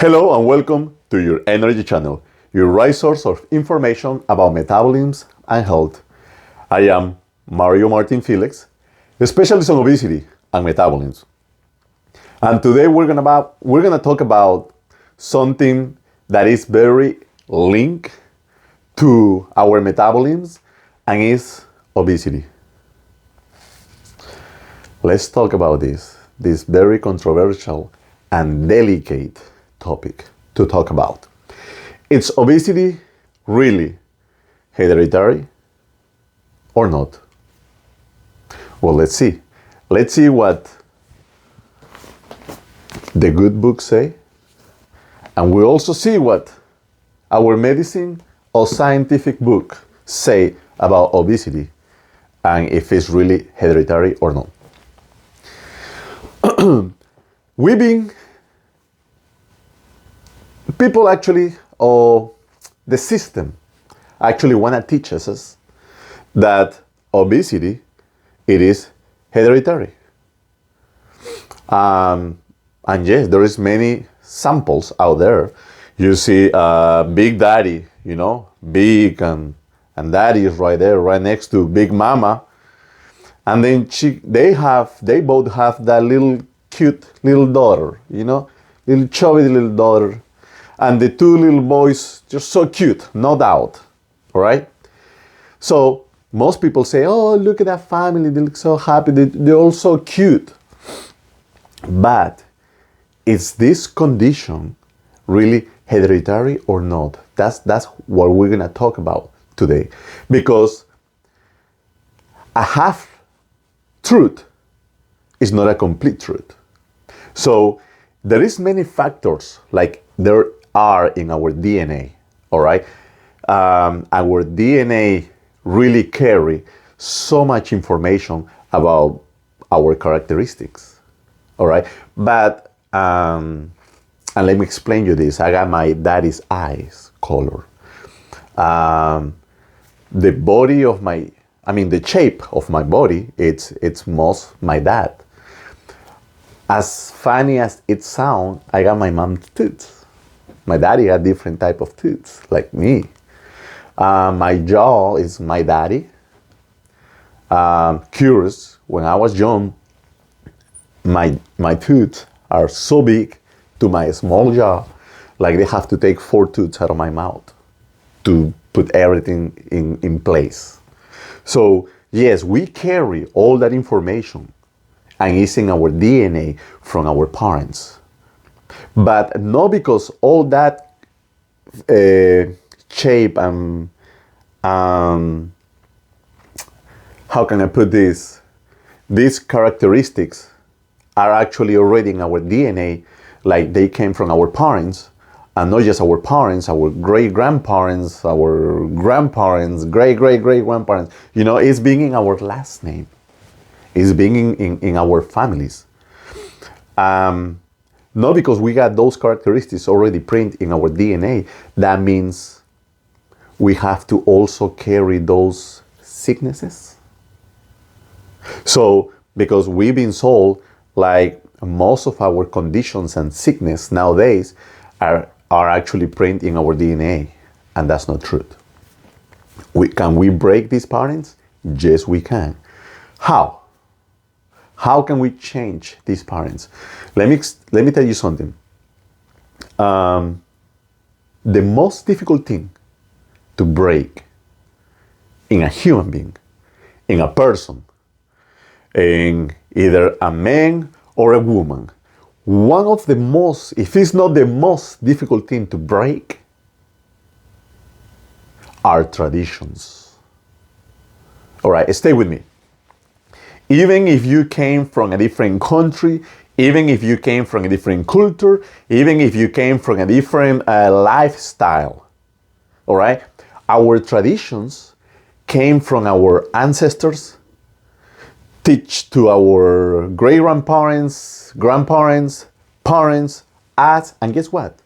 Hello and welcome to your energy channel, your right source of information about metabolism and health. I am Mario Felix, a specialist on obesity and metabolism. And today we're gonna talk about something that is very linked to our metabolism and is obesity. Let's talk about this very controversial and delicate topic to talk about. Is obesity really hereditary or not? Well, let's see. Let's see what the good books say, and we'll also see what our medicine or scientific book say about obesity and if it's really hereditary or not. People actually, or the system actually want to teach us that obesity, it is hereditary. And yes, there is many samples out there. You see Big Daddy, Big and Daddy is right there, right next to Big Mama. And then they both have that little cute little daughter, little chubby little daughter. And the two little boys, just so cute, no doubt, all right? So most people say, oh, look at that family, they look so happy, they're all so cute. But is this condition really hereditary or not? That's what we're gonna talk about today. Because a half truth is not a complete truth. So there is many factors, like there are in our DNA, all right? Our DNA really carry so much information about our characteristics, all right? But, and let me explain you this. I got my daddy's eyes color. The shape of my body, it's most my dad. As funny as it sounds, I got my mom's tooth. My daddy had different type of teeth, like me. My jaw is my daddy. Curious, when I was young, my teeth are so big to my small jaw, like they have to take 4 teeth out of my mouth to put everything in place. So yes, we carry all that information and it's in our DNA from our parents. But not because all that shape and how can I put this? These characteristics are actually already in our DNA, like they came from our parents, and not just our parents, our great-grandparents, our grandparents, great-great-great-grandparents. It's being in our last name. It's being in our families. Not because we got those characteristics already printed in our DNA, that means we have to also carry those sicknesses. So, because we've been told, like most of our conditions and sickness nowadays are actually printed in our DNA, and that's not true. Can we break these patterns? Yes, we can. How? How can we change these patterns? Let me tell you something. The most difficult thing to break in a human being, in a person, in either a man or a woman, one of the most, if it's not the most difficult thing to break, are traditions. All right, stay with me. Even if you came from a different country, even if you came from a different culture, even if you came from a different lifestyle, all right? Our traditions came from our ancestors, teach to our great-grandparents, grandparents, parents, us, and guess what?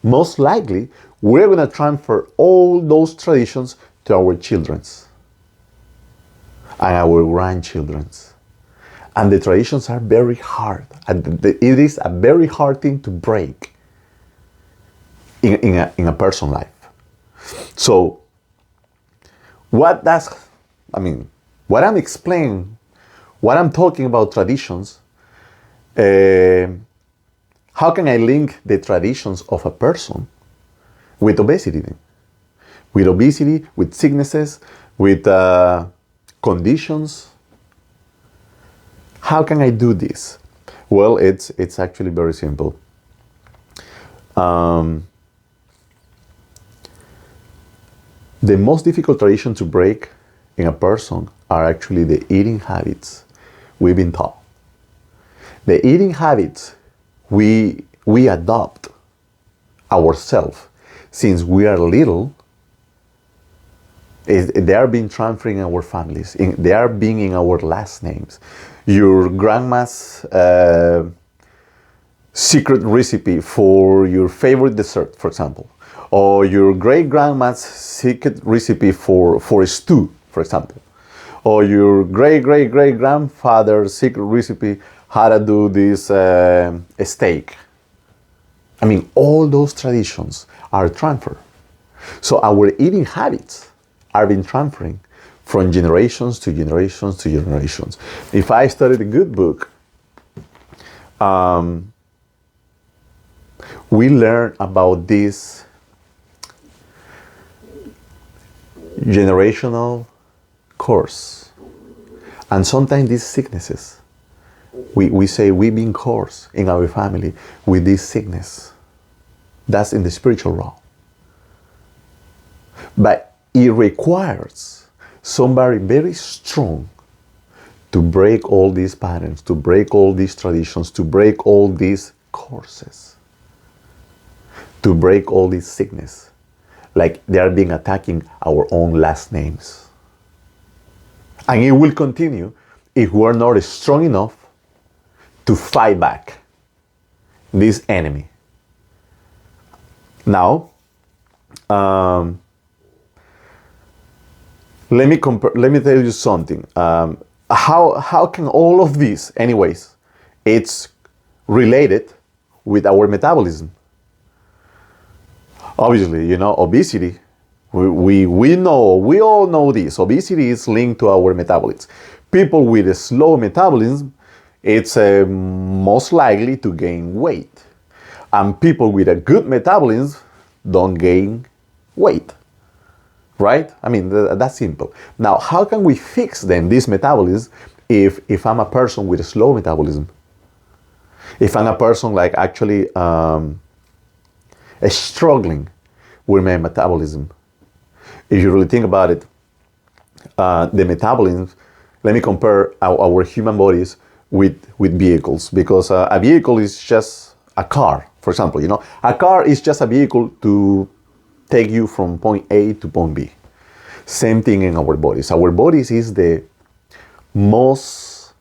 Most likely, we're gonna transfer all those traditions to our children's and our grandchildren's. And the traditions are very hard. And it is a very hard thing to break. in a person's life. So what I'm explaining, what I'm talking about traditions, how can I link the traditions of a person with obesity then? With obesity, with sicknesses, with conditions. How can I do this? Well, it's actually very simple. The most difficult tradition to break in a person are actually the eating habits we've been taught. The eating habits we adopt ourselves since we are little, they are being transferred in our families. They are being in our last names. Your grandma's secret recipe for your favorite dessert, for example, or your great-grandma's secret recipe for a stew, for example, or your great-great-great-grandfather's secret recipe how to do this steak. I mean, all those traditions are transferred. So our eating habits are being transferring from generations to generations to generations. If I studied a good book, we learn about this generational course. And sometimes these sicknesses, we say we've been cursed in our family with this sickness. That's in the spiritual realm. But it requires somebody very strong to break all these patterns, to break all these traditions, to break all these curses, to break all this sickness. Like they are being attacking our own last names. And it will continue if we are not strong enough to fight back this enemy. Now, let me tell you something. How can all of this, anyways, it's related with our metabolism. Obviously, obesity, we all know this. Obesity is linked to our metabolism. People with a slow metabolism, it's most likely to gain weight. And people with a good metabolism don't gain weight. Right? I mean, that's simple. Now, how can we fix then this metabolism if I'm a person with a slow metabolism? If I'm a person like actually struggling with my metabolism? If you really think about it, the metabolism, let me compare our human bodies with vehicles, because a vehicle is just a car, for example. A car is just a vehicle to take you from point A to point B. Same thing in our bodies. Our bodies is the most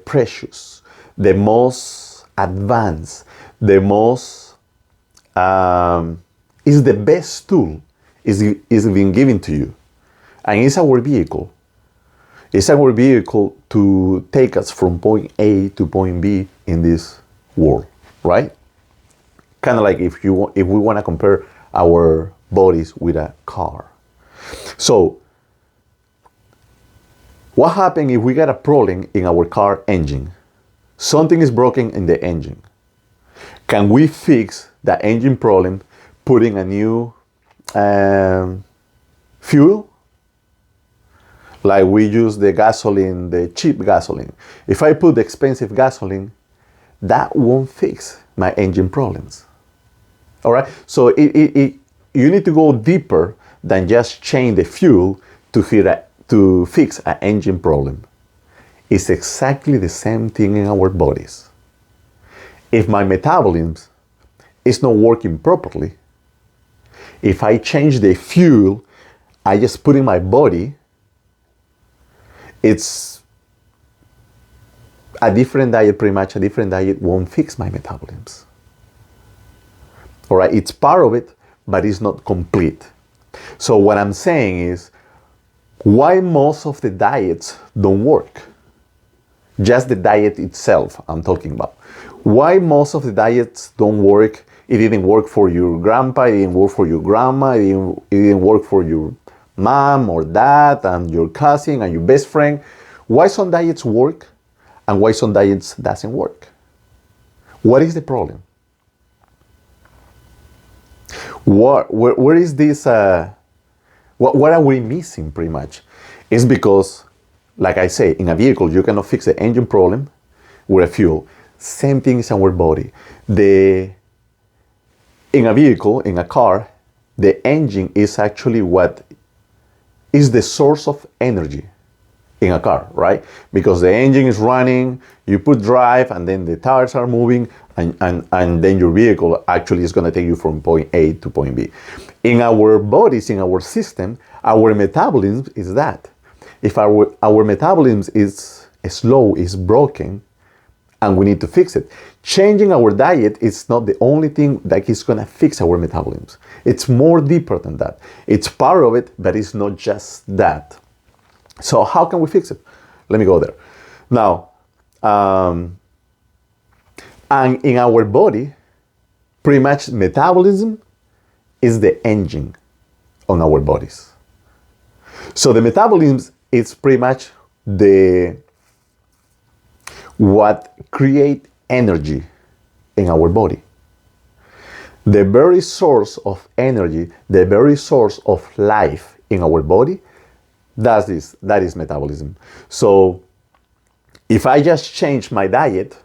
precious, the most advanced, the most is the best tool is being given to you, and it's our vehicle. It's our vehicle to take us from point A to point B in this world, right? Kind of like if we want to compare our bodies with a car. So, what happens if we got a problem in our car engine? Something is broken in the engine. Can we fix the engine problem putting a new fuel? Like we use the gasoline, the cheap gasoline. If I put the expensive gasoline, that won't fix my engine problems. All right? So you need to go deeper than just change the fuel to fix an engine problem. It's exactly the same thing in our bodies. If my metabolism is not working properly, if I change the fuel I just put in my body, it's a different diet, pretty much a different diet won't fix my metabolism. All right, it's part of it, but it's not complete. So what I'm saying is, why most of the diets don't work? Just the diet itself I'm talking about. Why most of the diets don't work It didn't work for your grandpa, it didn't work for your grandma, it didn't work for your mom or dad and your cousin and your best friend. Why some diets work and why some diets doesn't work? What is the problem? Where is this, what are we missing pretty much? It's because, like I say, in a vehicle, you cannot fix the engine problem with a fuel. Same thing is in our body. In a vehicle, in a car, the engine is actually what is the source of energy in a car, right? Because the engine is running, you put drive, and then the tires are moving, and then your vehicle actually is going to take you from point A to point B. In our bodies, in our system, our metabolism is that. If our metabolism is slow, is broken, and we need to fix it. Changing our diet is not the only thing that is going to fix our metabolism. It's more deeper than that. It's part of it, but it's not just that. So how can we fix it? Let me go there. Now, and in our body, pretty much metabolism is the engine on our bodies. So the metabolism is pretty much what create energy in our body. The very source of energy, the very source of life in our body, that is metabolism. So if I just change my diet,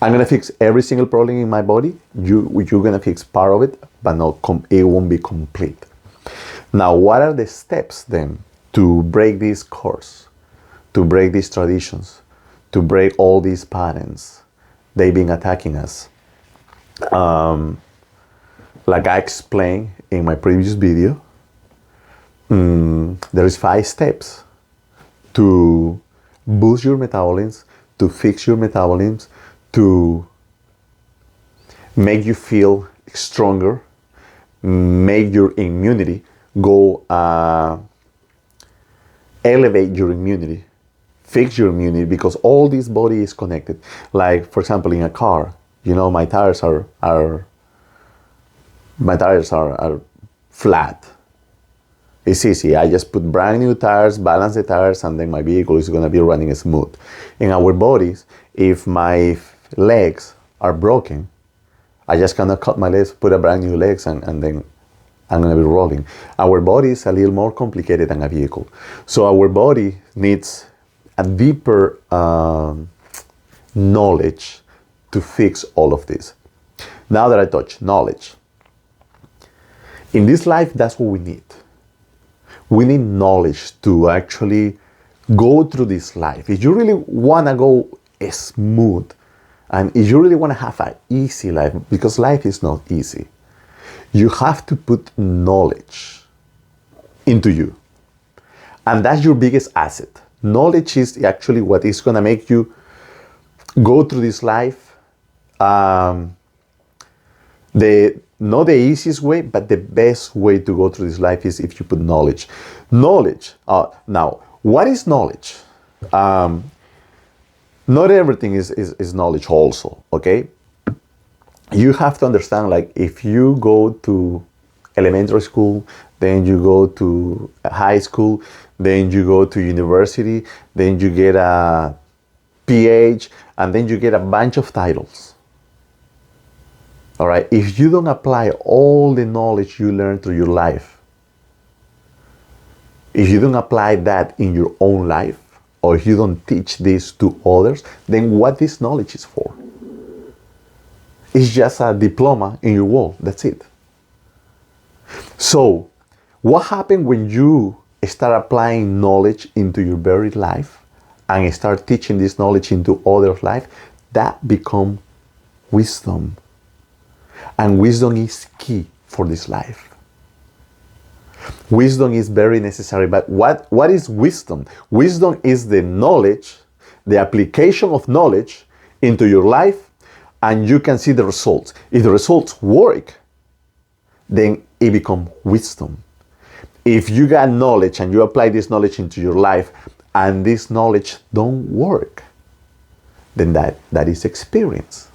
I'm gonna fix every single problem in my body. You're gonna fix part of it, but it won't be complete. Now, what are the steps then to break this course, to break these traditions, to break all these patterns they've been attacking us? Like I explained in my previous video, there is 5 steps to boost your metabolism, to fix your metabolism, to make you feel stronger, make your immunity go, elevate your immunity, fix your immunity, because all this body is connected. Like, for example, in a car, my tires are flat. It's easy. I just put brand new tires, balance the tires, and then my vehicle is going to be running smooth. In our bodies, if my legs are broken, I just cannot cut my legs, put a brand new legs, and then I'm going to be rolling. Our body is a little more complicated than a vehicle. So our body needs a deeper knowledge to fix all of this. Now that I touch knowledge, in this life, that's what we need. We need knowledge to actually go through this life. If you really want to go smooth, and if you really want to have an easy life, because life is not easy, you have to put knowledge into you. And that's your biggest asset. Knowledge is actually what is going to make you go through this life not the easiest way, but the best way to go through this life is if you put knowledge. Knowledge. Now, what is knowledge? Not everything is knowledge also, okay? You have to understand, like, if you go to elementary school, then you go to high school, then you go to university, then you get a PhD, and then you get a bunch of titles. All right, if you don't apply all the knowledge you learn through your life, if you don't apply that in your own life, or if you don't teach this to others, then what this knowledge is for? It's just a diploma in your wall, that's it. So, what happens when you start applying knowledge into your very life and start teaching this knowledge into others' life? That becomes wisdom. And wisdom is key for this life. Wisdom is very necessary. But what is wisdom? Wisdom is the knowledge, the application of knowledge into your life, and you can see the results. If the results work, then it becomes wisdom. If you got knowledge and you apply this knowledge into your life and this knowledge don't work, then that is experience.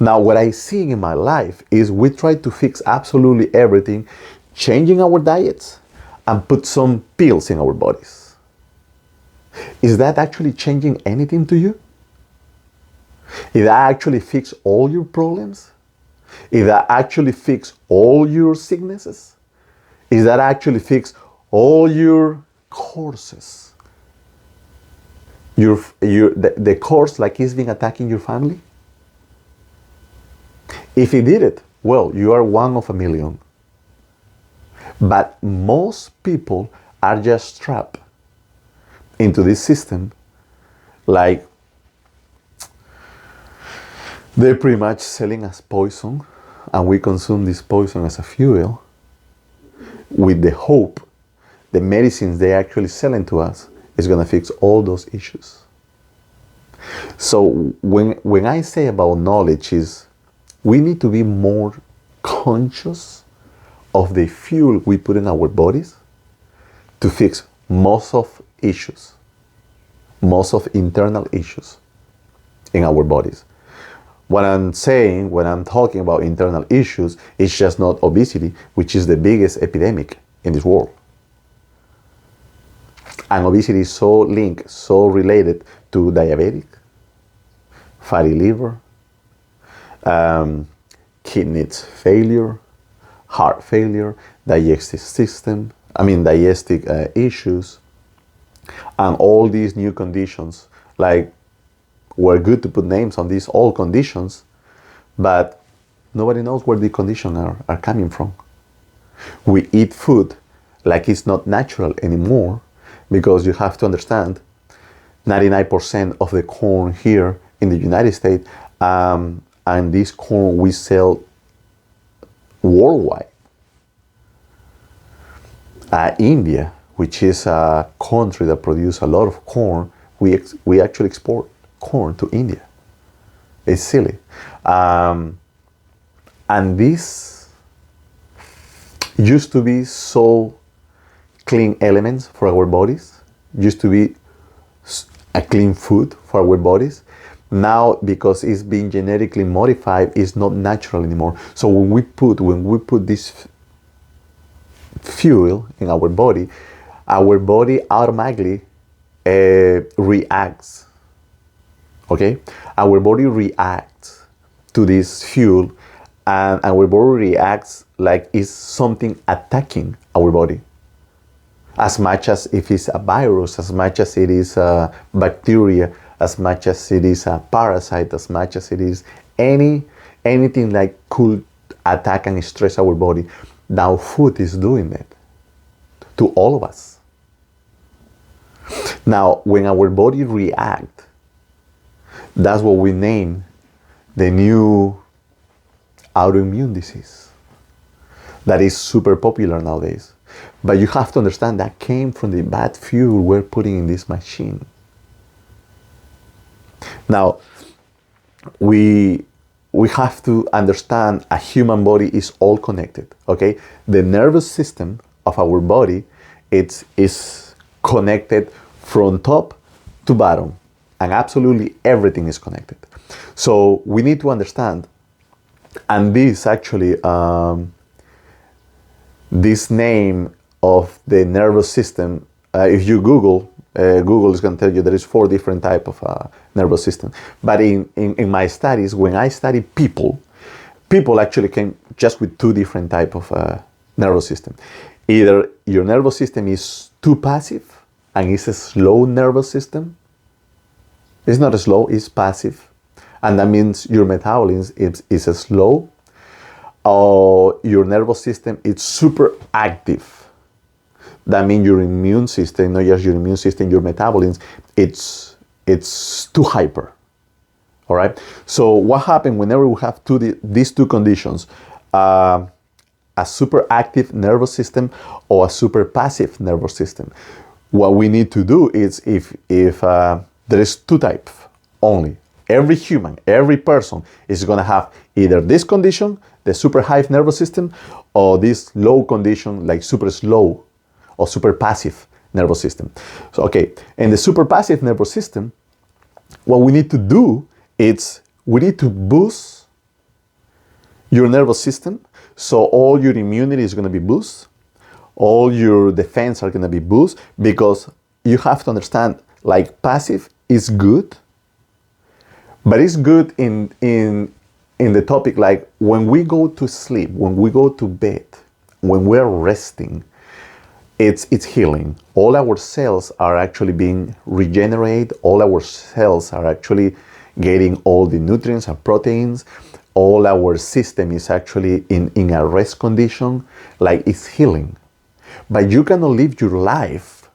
Now, what I see in my life is we try to fix absolutely everything, changing our diets and put some pills in our bodies. Is that actually changing anything to you? Is that actually fix all your problems? Is that actually fix all your sicknesses? Is that actually fix all your courses? The course like it's been attacking your family? If it did it, well, you are one of a million. But most people are just trapped into this system, like they're pretty much selling us poison, and we consume this poison as a fuel with the hope the medicines they're actually selling to us is going to fix all those issues. So when I say about knowledge is we need to be more conscious of the fuel we put in our bodies to fix most of issues, most of internal issues in our bodies. What I'm saying when I'm talking about internal issues is just not obesity, which is the biggest epidemic in this world. And obesity is so linked, so related to diabetic, fatty liver, kidneys failure, heart failure, digestive issues, and all these new conditions. Like, we're good to put names on these old conditions, but nobody knows where the conditions are coming from. We eat food like it's not natural anymore, because you have to understand 99% of the corn here in the United States, and this corn we sell worldwide. India, which is a country that produces a lot of corn, we actually export corn to India. It's silly. And this used to be so clean elements for our bodies, used to be a clean food for our bodies. Now, because it's been genetically modified, it's not natural anymore. So when we put this fuel in our body automatically reacts. Okay? Our body reacts to this fuel, and our body reacts like it's something attacking our body. As much as if it's a virus, as much as it is a bacteria, as much as it is a parasite, as much as it is anything like could attack and stress our body. Now food is doing that to all of us. Now, when our body reacts, that's what we name the new autoimmune disease that is super popular nowadays. But you have to understand that came from the bad fuel we're putting in this machine. Now, we have to understand a human body is all connected, okay? The nervous system of our body, is connected from top to bottom, and absolutely everything is connected. So we need to understand, and this actually, this name of the nervous system, if you Google is going to tell you there is 4 different types of nervous system. But in my studies, when I study people actually came just with 2 different types of nervous system. Either your nervous system is too passive and it's a slow nervous system. It's not slow, it's passive. And that means your metabolism is slow. Or your nervous system is super active. That means your immune system, not just your immune system, your metabolism, it's too hyper. All right. So what happens whenever we have these 2 conditions, a super active nervous system or a super passive nervous system? What we need to do is, if there is 2 types only, every human, every person is going to have either this condition, the super high nervous system, or this low condition, like super slow or super passive nervous system. So, okay, in the super passive nervous system, what we need to do is we need to boost your nervous system. So all your immunity is going to be boosted. All your defense are going to be boosted, because you have to understand, like, passive is good, but it's good in the topic, like, when we go to sleep, when we go to bed, when we're resting, it's healing. All our cells are actually being regenerated. All our cells are actually getting all the nutrients and proteins. All our system is actually in a rest condition, like it's healing. But you cannot live your life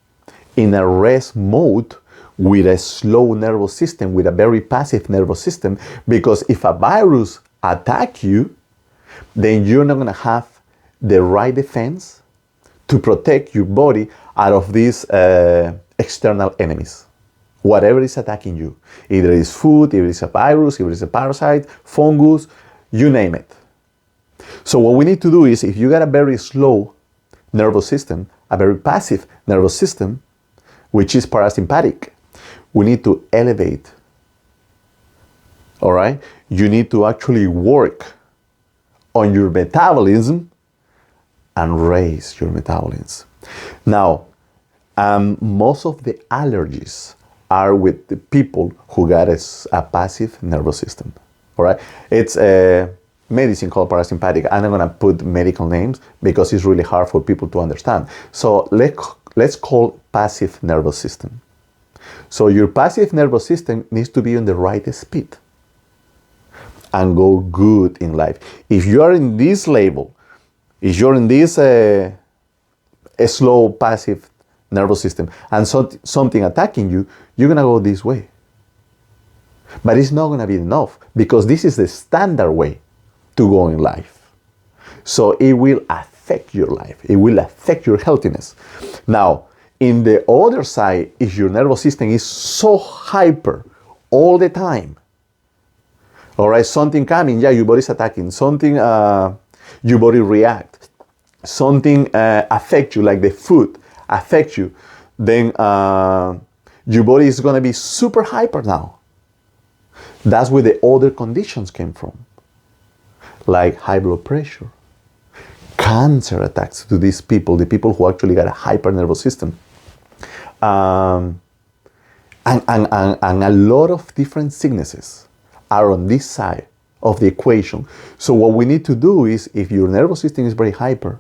in a rest mode with a slow nervous system, with a very passive nervous system, because if a virus attacks you, then you're not going to have the right defense to protect your body out of these external enemies. Whatever is attacking you, either it's food, either it's a virus, either it's a parasite, fungus, you name it. So what we need to do is, if you got a very slow nervous system, a very passive nervous system, which is parasympathetic, we need to elevate. All right? You need to actually work on your metabolism and raise your metabolism. Now, most of the allergies are with the people who got a passive nervous system. All right? It's a medicine called parasympathetic. I'm not going to put medical names because it's really hard for people to understand. So let's call passive nervous system. So your passive nervous system needs to be on the right speed and go good in life. If you are in this level, if you're in this a slow passive nervous system and something attacking you, you're going to go this way. But it's not going to be enough, because this is the standard way to go in life. So it will affect your life. It will affect your healthiness. Now, in the other side, if your nervous system is so hyper all the time, all right, something coming, yeah, your body's attacking, something, your body react, something affect you, like the food affect you, then your body is going to be super hyper now. That's where the other conditions came from, like high blood pressure, cancer attacks to these people, the people who actually got a hyper nervous system, and a lot of different sicknesses are on this side of the equation. So what we need to do is, if your nervous system is very hyper,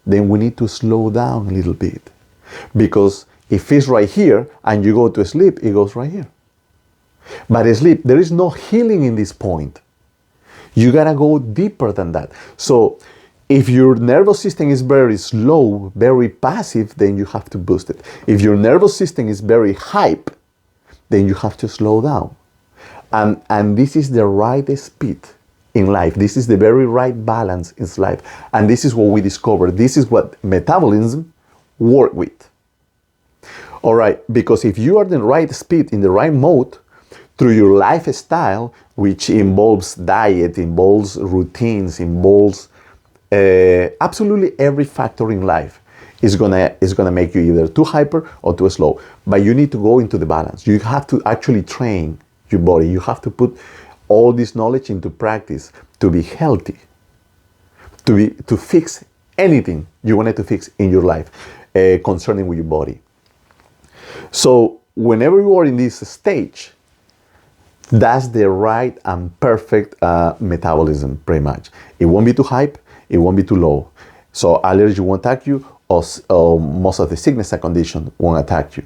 then we need to slow down a little bit, because if it's right here and you go to sleep, it goes right here. But sleep, there is no healing in this point. You gotta go deeper than that. So if your nervous system is very slow, very passive, then you have to boost it. If your nervous system is very hype, then you have to slow down. And this is the right speed in life. This is the very right balance in life. And this is what we discovered. This is what metabolism work with. All right, because if you are in the right speed, in the right mode, through your lifestyle, which involves diet, involves routines, involves absolutely every factor in life, is gonna make you either too hyper or too slow. But you need to go into the balance. You have to actually train your body. You have to put all this knowledge into practice to be healthy, to fix anything you wanted to fix in your life concerning with your body. So whenever you are in this stage, that's the right and perfect metabolism, pretty much. It won't be too hype, it won't be too low. So allergy won't attack you, or most of the sickness and condition won't attack you.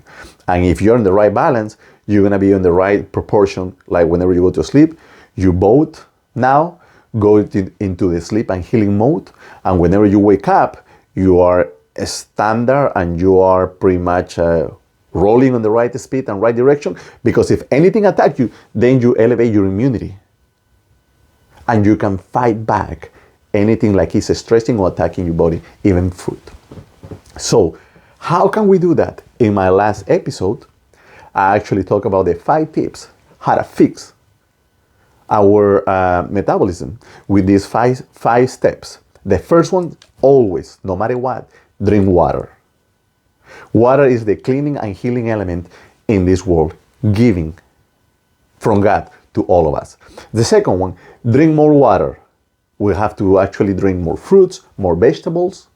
And if you're in the right balance, you're gonna be in the right proportion. Like whenever you go to sleep, you both now go into the sleep and healing mode. And whenever you wake up, you are a standard and you are pretty much rolling on the right speed and right direction, because if anything attacks you, then you elevate your immunity and you can fight back anything like it's stressing or attacking your body, even food. So how can we do that? In my last episode, I actually talk about the 5 tips how to fix our metabolism with these five steps. The first one, always, no matter what, drink water. Water is the cleaning and healing element in this world, giving from God to all of us. The second one, drink more water. We have to actually drink more fruits, more vegetables,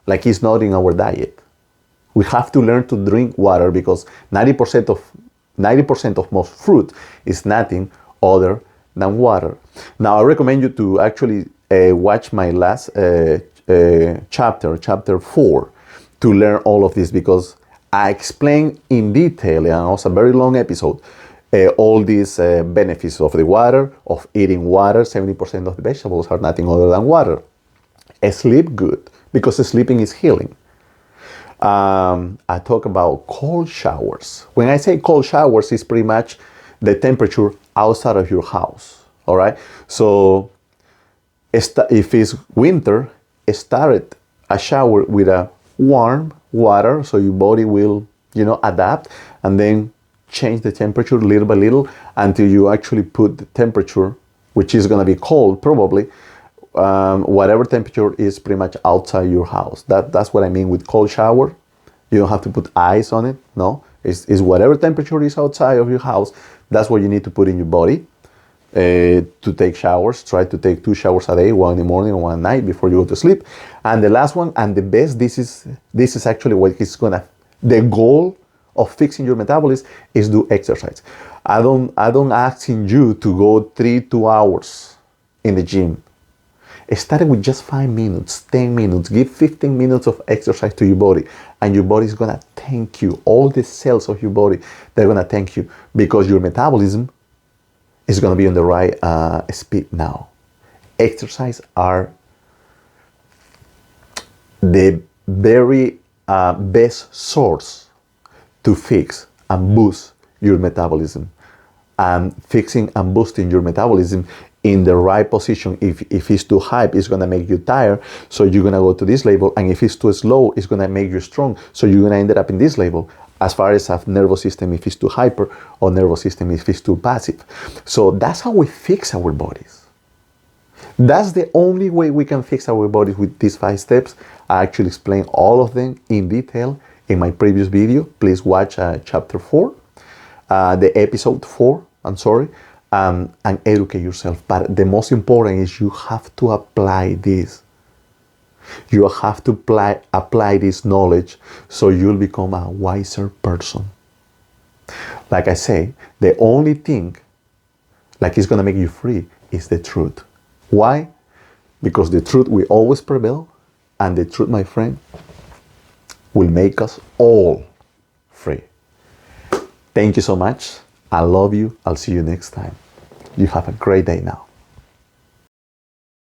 like it's not in our diet. We have to learn to drink water because 90% of most fruit is nothing other than water. Now, I recommend you to actually watch my last chapter 4, to learn all of this, because I explain in detail, and it was a very long episode, all these benefits of the water, of eating water. 70% of the vegetables are nothing other than water. Sleep good, because sleeping is healing. I talk about cold showers. When I say cold showers, it's pretty much the temperature outside of your house. All right. So if it's winter, start a shower with a warm water, so your body will, adapt, and then change the temperature little by little until you actually put the temperature, which is going to be cold probably. Whatever temperature is pretty much outside your house. That's what I mean with cold shower. You don't have to put ice on it. No, it's whatever temperature is outside of your house. That's what you need to put in your body to take showers. Try to take 2 showers a day, one in the morning and one at night before you go to sleep. And the last one, and the best, this is actually what is the goal of fixing your metabolism, is do exercise. I don't asking you to go 2 hours in the gym. Start with just 5 minutes, 10 minutes. Give 15 minutes of exercise to your body, and your body is gonna thank you. All the cells of your body, they're gonna thank you, because your metabolism is gonna be on the right speed now. Exercise are the very best source to fix and boost your metabolism. And fixing and boosting your metabolism in the right position. If it's too high, it's gonna make you tired, so you're gonna go to this level. And if it's too slow, it's gonna make you strong, so you're gonna end up in this level. As far as a nervous system, if it's too hyper, or nervous system if it's too passive. So that's how we fix our bodies. That's the only way we can fix our bodies, with these 5 steps. I actually explain all of them in detail in my previous video. Please watch chapter 4, the episode 4, I'm sorry. And educate yourself. But the most important is you have to apply this. You have to apply this knowledge, so you'll become a wiser person. Like I say, the only thing like it's gonna make you free is the truth. Why? Because the truth will always prevail, and the truth, my friend, will make us all free. Thank you so much. I love you. I'll see you next time. You have a great day now.